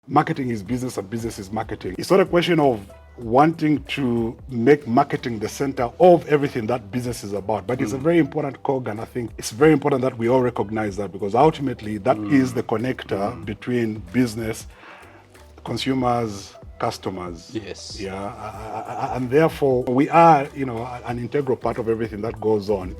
marketing is business and business is marketing. It's not a question of wanting to make marketing the center of everything that business is about, but it's a very important cog, and I think it's very important that we all recognize that, because ultimately that is the connector between business, consumers, customers. Yes. Yeah, and therefore we are, an integral part of everything that goes on.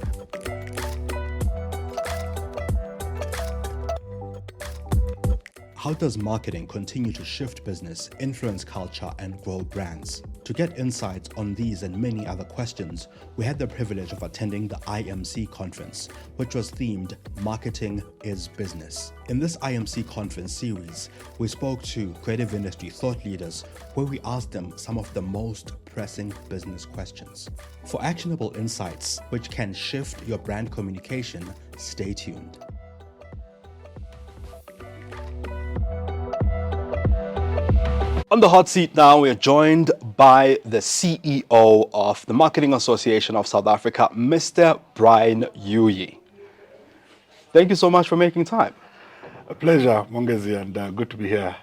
How does marketing continue to shift business, influence culture, and grow brands? To get insights on these and many other questions, we had the privilege of attending the IMC Conference, which was themed Marketing is Business. In this IMC Conference series, we spoke to creative industry thought leaders where we asked them some of the most pressing business questions. For actionable insights which can shift your brand communication, stay tuned. On the hot seat now, we are joined by the CEO of the Marketing Association of South Africa, Mr. Brian Yuyi. Thank you so much for making time. A pleasure, Mongezi, and good to be here.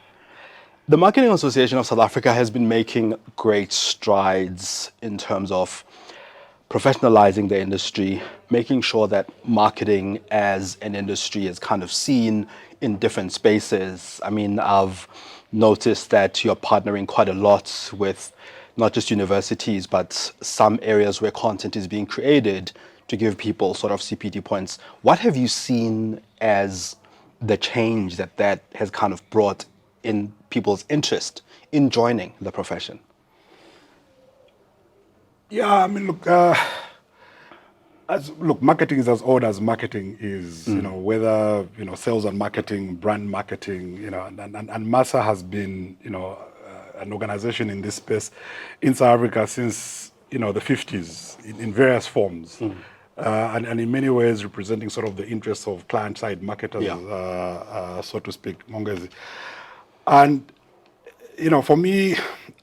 The Marketing Association of South Africa has been making great strides in terms of professionalizing the industry, making sure that marketing as an industry is kind of seen in different spaces. I mean, I've noticed that you're partnering quite a lot with not just universities, but some areas where content is being created to give people sort of CPD points. What have you seen as the change that has kind of brought in people's interest in joining the profession? Yeah, I mean, look, marketing is as old as marketing is, whether, sales and marketing, brand marketing, and MASA has been, an organization in this space in South Africa since, the 50s in various forms. And in many ways representing sort of the interests of client-side marketers, so to speak, Mongezi. And, for me,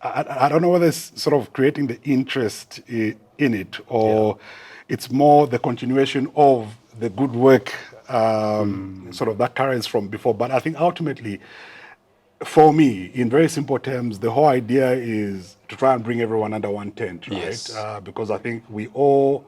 I don't know whether it's sort of creating the interest in it or it's more the continuation of the good work sort of that carries from before. But I think ultimately, for me, in very simple terms, the whole idea is to try and bring everyone under one tent, right? Yes. Because I think we all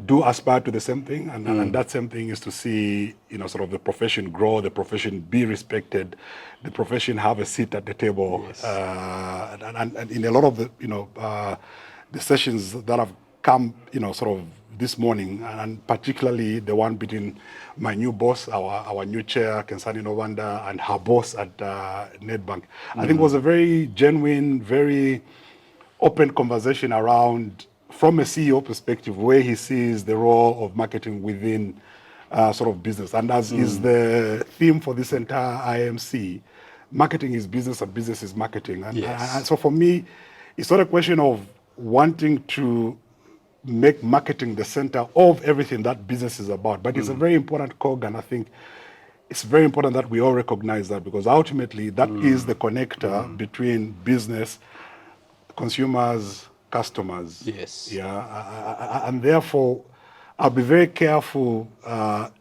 do aspire to the same thing, and that same thing is to see, sort of the profession grow, the profession be respected, the profession have a seat at the table. Yes. And in a lot of the sessions that have come, sort of this morning, and particularly the one between my new boss, our new chair, Kensani Novanda, and her boss at Nedbank, I think was a very genuine, very open conversation around, from a CEO perspective, where he sees the role of marketing within sort of business. And as is the theme for this entire IMC, marketing is business and business is marketing. And so for me, it's not a question of wanting to make marketing the center of everything that business is about, but it's a very important cog, and I think it's very important that we all recognize that, because ultimately that is the connector between business, consumers, customers. Yes. Yeah, and therefore I'll be very careful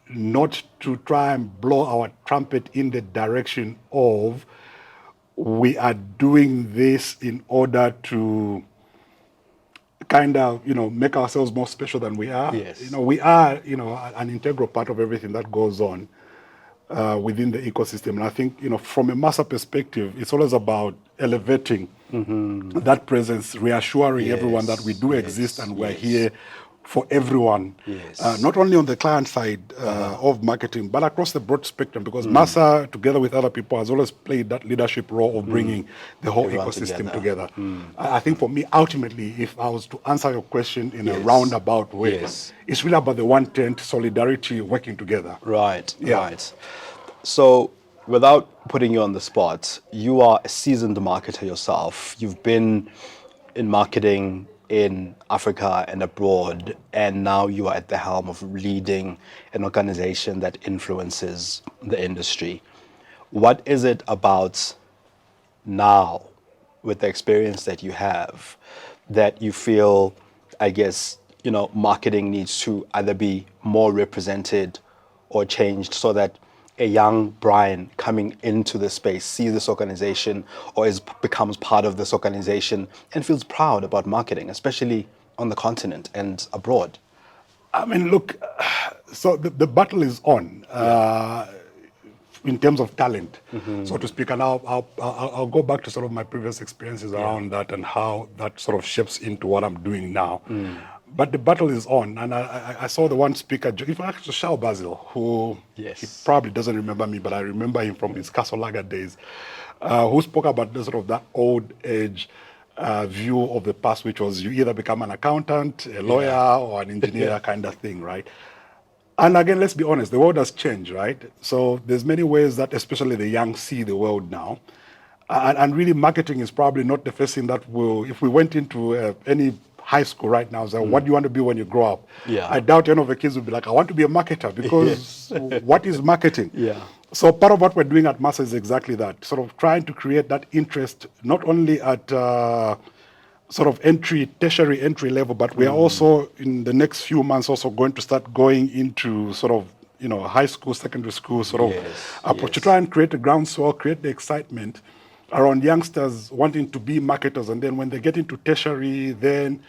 not to try and blow our trumpet in the direction of we are doing this in order to kind of, make ourselves more special than we are. Yes. We are, an integral part of everything that goes on within the ecosystem. And I think, from a MASA perspective, it's always about elevating that presence, reassuring everyone that we do exist and we're here for everyone. Yes. Not only on the client side of marketing, but across the broad spectrum, because MASA, together with other people, has always played that leadership role of bringing the whole Everyone ecosystem together. together. I think for me, ultimately, if I was to answer your question in a roundabout way, it's really about the one tent, solidarity, working together. Right, Yeah. right. So, without putting you on the spot, you are a seasoned marketer yourself. You've been in marketing in Africa and abroad, and now you are at the helm of leading an organization that influences the industry. What is it about now, with the experience that you have, that you feel, I guess, marketing needs to either be more represented or changed so that a young Brian coming into the space sees this organization or becomes part of this organization and feels proud about marketing, especially on the continent and abroad? I mean, look, so the battle is on. In terms of talent, so to speak, and I'll go back to sort of my previous experiences around that and how that sort of shapes into what I'm doing now. But the battle is on, and I saw the one speaker, in fact, Shao Basil, who he probably doesn't remember me, but I remember him from his Castle Lager days, who spoke about the sort of that old age view of the past, which was you either become an accountant, a lawyer, or an engineer kind of thing, right? And again, let's be honest, the world has changed, right? So there's many ways that especially the young see the world now. And really marketing is probably not the first thing that will, if we went into any high school right now, so what do you want to be when you grow up? I doubt any of the kids will be like, I want to be a marketer, because what is marketing? So part of what we're doing at MASA is exactly that, sort of trying to create that interest, not only at sort of tertiary entry level, but we are also in the next few months also going to start going into sort of, high school, secondary school sort of approach to try and create a groundswell, create the excitement around youngsters wanting to be marketers. And then when they get into tertiary, then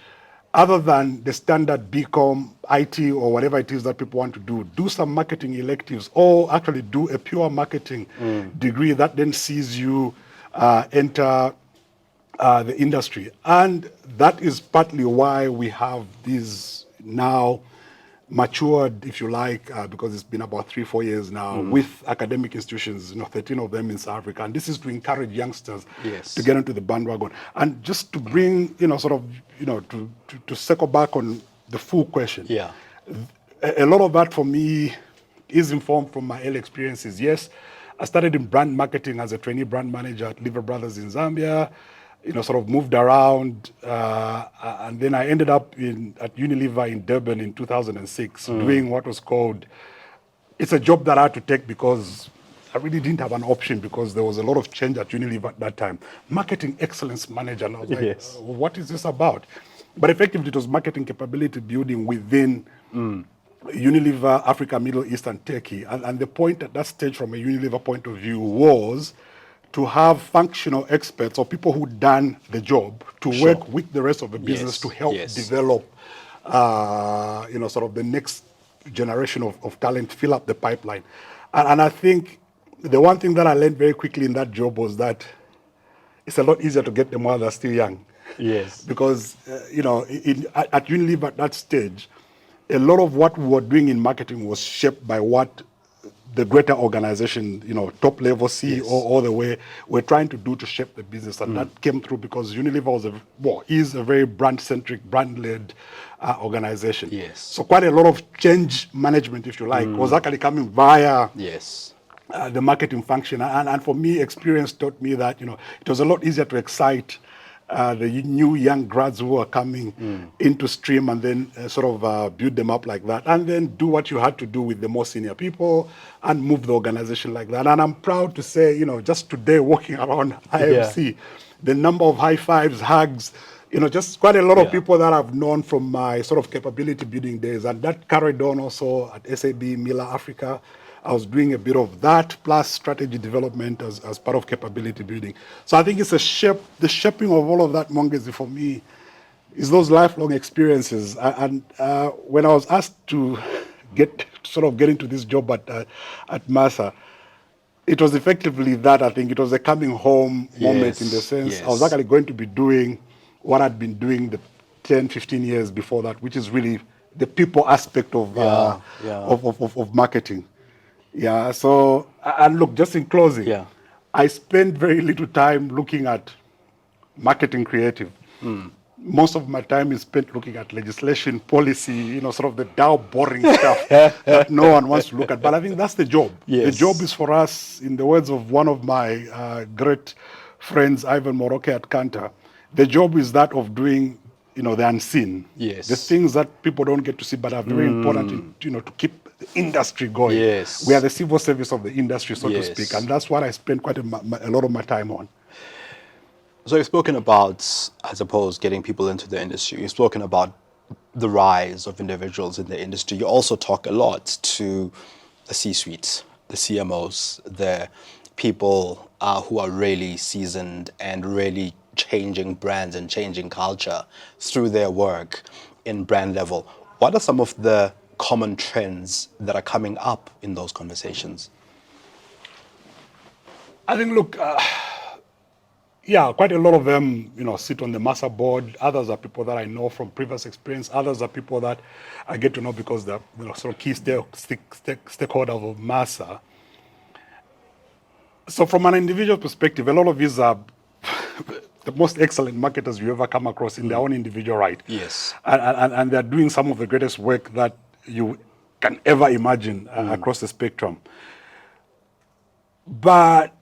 other than the standard BCom, IT, or whatever it is that people want to do some marketing electives, or actually do a pure marketing degree that then sees you enter the industry. And that is partly why we have these now matured, if you like, because it's been about 3-4 years now, with academic institutions, 13 of them in South Africa. And this is to encourage youngsters to get into the bandwagon. And just to bring, to circle back on the full question. A lot of that for me is informed from my early experiences. Yes, I started in brand marketing as a trainee brand manager at Lever Brothers in Zambia. Sort of moved around, and then I ended up at Unilever in Durban in 2006, doing what was called, it's a job that I had to take because I really didn't have an option, because there was a lot of change at Unilever at that time. Marketing excellence manager, and I was like, what is this about? But effectively, it was marketing capability building within Unilever, Africa, Middle East, and Turkey. And the point at that stage, from a Unilever point of view, was to have functional experts or people who done the job to work with the rest of the business to help develop, sort of the next generation of talent, fill up the pipeline. And I think the one thing that I learned very quickly in that job was that it's a lot easier to get them while they're still young. Because, at Unilever at that stage, a lot of what we were doing in marketing was shaped by what the greater organization, top level CEO all the way, we're trying to do to shape the business. And that came through because Unilever is a very brand-centric, brand-led organization. So quite a lot of change management, if you like, was actually coming via the marketing function. And for me, experience taught me that, it was a lot easier to excite the new young grads who are coming into stream, and then build them up like that, and then do what you had to do with the more senior people and move the organization like that. And I'm proud to say, just today walking around IMC, the number of high fives, hugs, just quite a lot of people that I've known from my sort of capability building days, and that carried on also at SAB, Miller Africa. I was doing a bit of that plus strategy development as part of capability building. So I think it's the shaping of all of that, Mongezi, for me, is those lifelong experiences. And when I was asked to get into this job at MASA, it was effectively that. I think it was a coming home moment, in the sense I was actually going to be doing what I'd been doing the 10, 15 years before that, which is really the people aspect of marketing. So, and look, just in closing, I spend very little time looking at marketing creative. Most of my time is spent looking at legislation, policy, sort of the dull, boring stuff that no one wants to look at. But I think that's the job. The job is for us, in the words of one of my great friends, Ivan Moroke at Kantar, the job is that of doing, the unseen. The things that people don't get to see but are very important, to keep the industry going. We are the civil service of the industry, so to speak, and that's what I spend quite a lot of my time on. So you've spoken about, I suppose, getting people into the industry. You've spoken about the rise of individuals in the industry. You also talk a lot to the C-suite the CMOs, the people who are really seasoned and really changing brands and changing culture through their work in brand level. What are some of the common trends that are coming up in those conversations? I think, look, yeah, quite a lot of them, sit on the MASA board. Others are people that I know from previous experience. Others are people that I get to know because they're, sort of key stakeholders of MASA. So from an individual perspective, a lot of these are the most excellent marketers you ever come across in their own individual right. Yes. And they're doing some of the greatest work that you can ever imagine across the spectrum. But,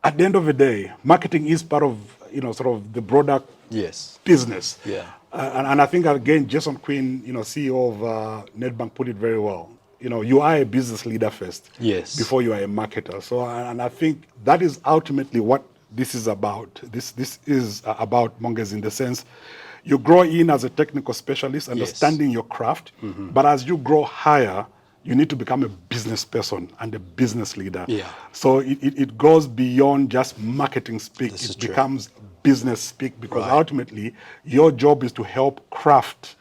at the end of the day, marketing is part of, sort of the broader Yes. business. Yeah. And I think, again, Jason Quinn, CEO of Nedbank, put it very well. You are a business leader first. Yes. Before you are a marketer. So, and I think that is ultimately what this is about. This is about, Monges, in the sense you grow in as a technical specialist, understanding your craft. But as you grow higher, you need to become a business person and a business leader. Yeah. So it goes beyond just marketing speak. It becomes business speak, because ultimately your job is to help craft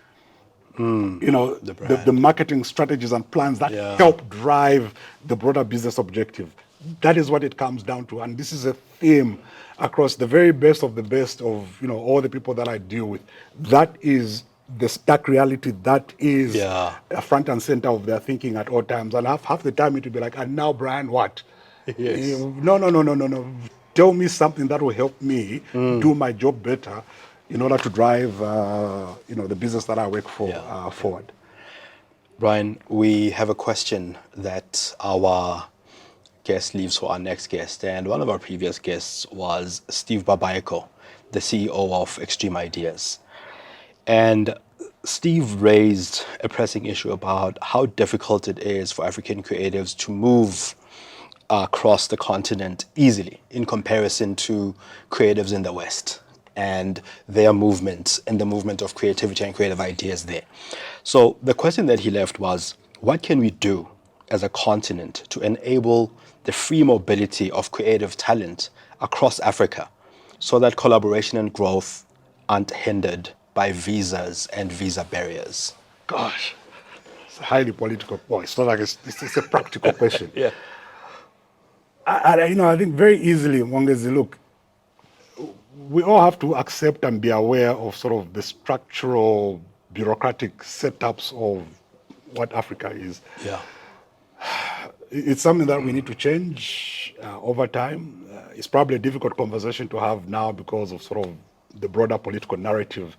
the marketing strategies and plans that help drive the broader business objective. That is what it comes down to. And this is a theme across the very best of the best of all the people that I deal with. That is the stark reality. That is a front and center of their thinking at all times. And half the time it will be like, and now, Brian, what? Yes. No. Tell me something that will help me do my job better in order to drive the business that I work for forward. Brian, we have a question that our guest leaves for our next guest. And one of our previous guests was Steve Babayeko, the CEO of Extreme Ideas. And Steve raised a pressing issue about how difficult it is for African creatives to move across the continent easily in comparison to creatives in the West and their movement and the movement of creativity and creative ideas there. So the question that he left was, what can we do as a continent to enable the free mobility of creative talent across Africa so that collaboration and growth aren't hindered by visas and visa barriers? Gosh, it's a highly political point. It's not like it's a practical question. I think very easily, Mwangezi, look, we all have to accept and be aware of sort of the structural, bureaucratic setups of what Africa is. It's something that we need to change over time. It's probably a difficult conversation to have now because of sort of the broader political narrative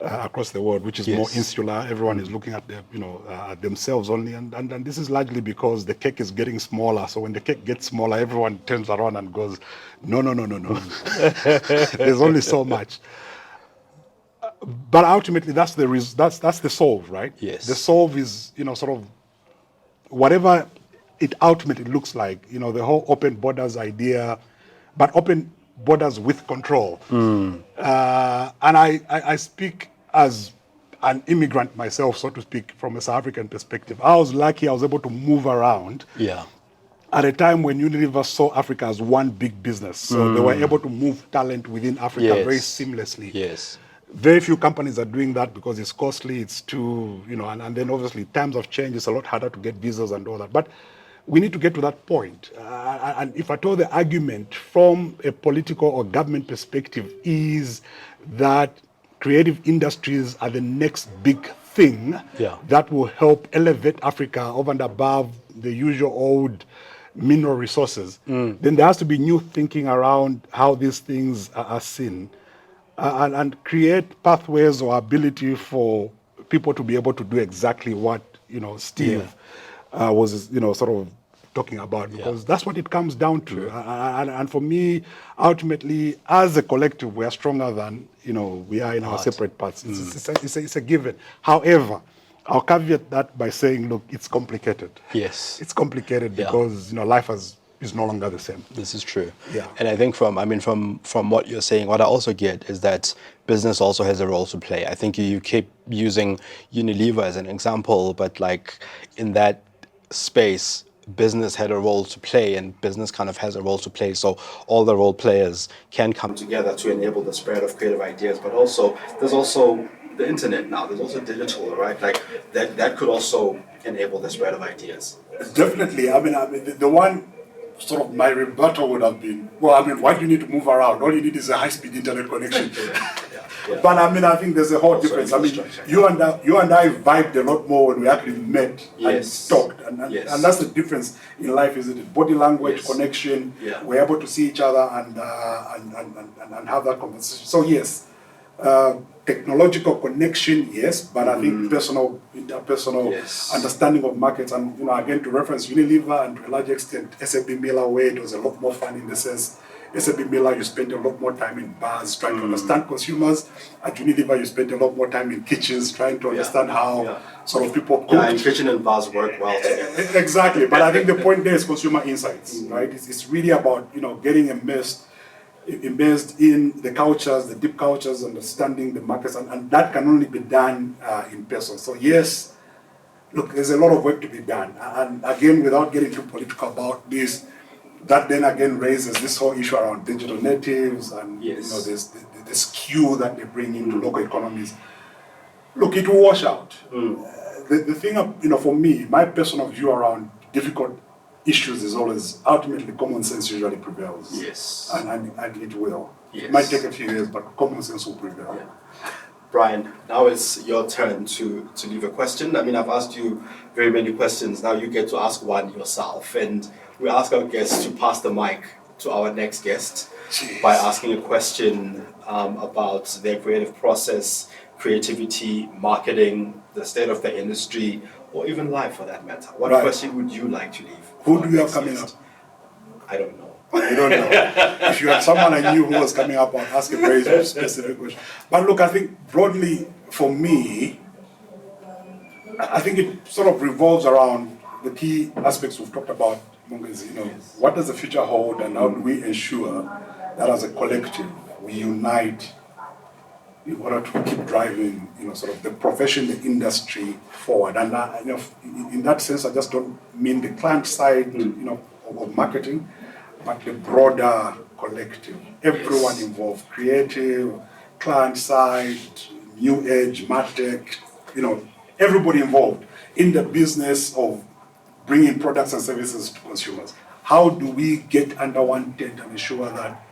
across the world, which is more insular. Everyone is looking at at themselves only, and this is largely because the cake is getting smaller. So when the cake gets smaller, everyone turns around and goes, no. There's only so much. But ultimately, that's the solve, right? Yes. The solve is sort of whatever it ultimately looks like. The whole open borders idea, but open borders with control. And I speak as an immigrant myself, so to speak, from a South African perspective. I was lucky I was able to move around at a time when Unilever saw Africa as one big business. So they were able to move talent within Africa very seamlessly. Very few companies are doing that because it's costly, it's too, and then obviously times have changed, it's a lot harder to get visas and all that. But we need to get to that point. And if at all the argument from a political or government perspective is that creative industries are the next big thing that will help elevate Africa over and above the usual old mineral resources, then there has to be new thinking around how these things are seen and create pathways or ability for people to be able to do exactly what, Steve was, sort of talking about, because that's what it comes down to. And for me, ultimately, as a collective, we are stronger than, we are in our separate parts. It's a given. However, I'll caveat that by saying, look, it's complicated. It's complicated because, life is no longer the same. This is true. And I think from what you're saying, what I also get is that business also has a role to play. I think you keep using Unilever as an example, but like in that space, business had a role to play, and business kind of has a role to play. So all the role players can come together to enable the spread of creative ideas. But also, there's also the internet now. There's also digital, right? Like that could also enable the spread of ideas. Definitely. I mean, the one sort of my rebuttal would have been, well, I mean, why do you need to move around? All you need is a high-speed internet connection. Yeah. But I mean, I think there's a whole difference. I mean, you and I vibed a lot more when we actually met and talked, and that's the difference in life, isn't it? Body language, connection. Yeah. We're able to see each other and have that conversation. So yes, technological connection, yes, but I think interpersonal understanding of markets, and again, to reference Unilever and to a large extent SAB Miller, where it was a lot more fun in the sense. SAB Miller, you spent a lot more time in bars trying to understand consumers. At Unilever, you spent a lot more time in kitchens trying to understand how sort of people cook. Yeah, and kitchen and bars work well together. Exactly, but I think the point there is consumer insights, right? It's really about getting immersed in the cultures, the deep cultures, understanding the markets, and that can only be done in person. So yes, look, there's a lot of work to be done, and again, without getting too political about this. That then again raises this whole issue around digital natives and this skew that they bring into local economies. Look, it will wash out. The thing, for me, my personal view around difficult issues is always ultimately common sense usually prevails. Yes. And it will. Yes. It might take a few years, but common sense will prevail. Yeah. Brian, now it's your turn to leave a question. I mean, I've asked you very many questions. Now you get to ask one yourself. And we ask our guests to pass the mic to our next guest by asking a question about their creative process, creativity, marketing, the state of the industry, or even life for that matter. What question would you like to leave? Who do you have coming up? I don't know. You don't know. If you had someone I knew who was coming up, I'd ask a very specific question. But look, I think broadly for me, I think it sort of revolves around the key aspects we've talked about. What does the future hold, and how do we ensure that as a collective we unite in order to keep driving, sort of the profession, the industry forward. And in that sense, I just don't mean the client side, of marketing, but the broader collective. Everyone involved, creative, client side, new age, martech, everybody involved in the business of bringing products and services to consumers. How do we get under one tent and ensure that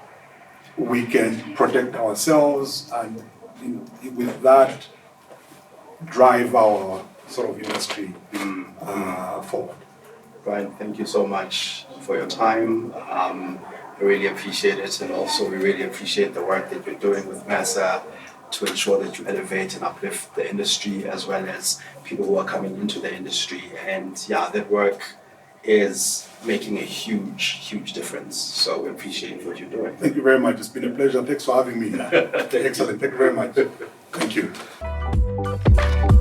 we can protect ourselves and with that drive our sort of industry forward? Brian, thank you so much for your time. I really appreciate it, and also we really appreciate the work that you're doing with MASA to ensure that you elevate and uplift the industry as well as people who are coming into the industry. And that work is making a huge difference. So we appreciate what you're doing. Thank you very much. It's been a pleasure. Thanks for having me. Excellent. Thank you very much. Thank you.